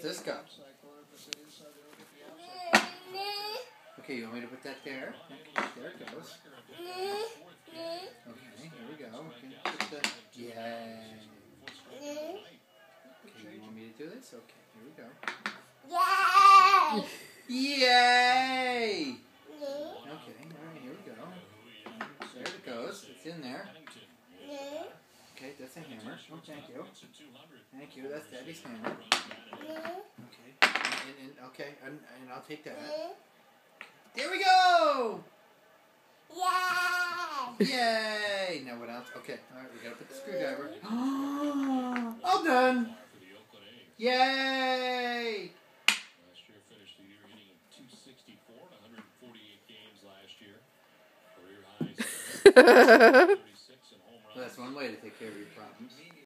does this go? Okay, you want me to put that there? Okay, there it goes. Okay, here we go. Okay, put the... Yay. Okay, you want me to do this? Okay, here we go. Yay! Okay, alright, here we go. There it goes. It's in there. Okay, that's a hammer. Oh, thank you. Thank you. That's Daddy's hammer. Okay. Okay, and I'll take that. There we go! Yay! Now what else? Okay, alright, we gotta put the screwdriver. All done! Yay! Last year finished the year hitting 264 in 148 games last year. Career highs 36 and home runs. Well, that's one way to take care of your problems.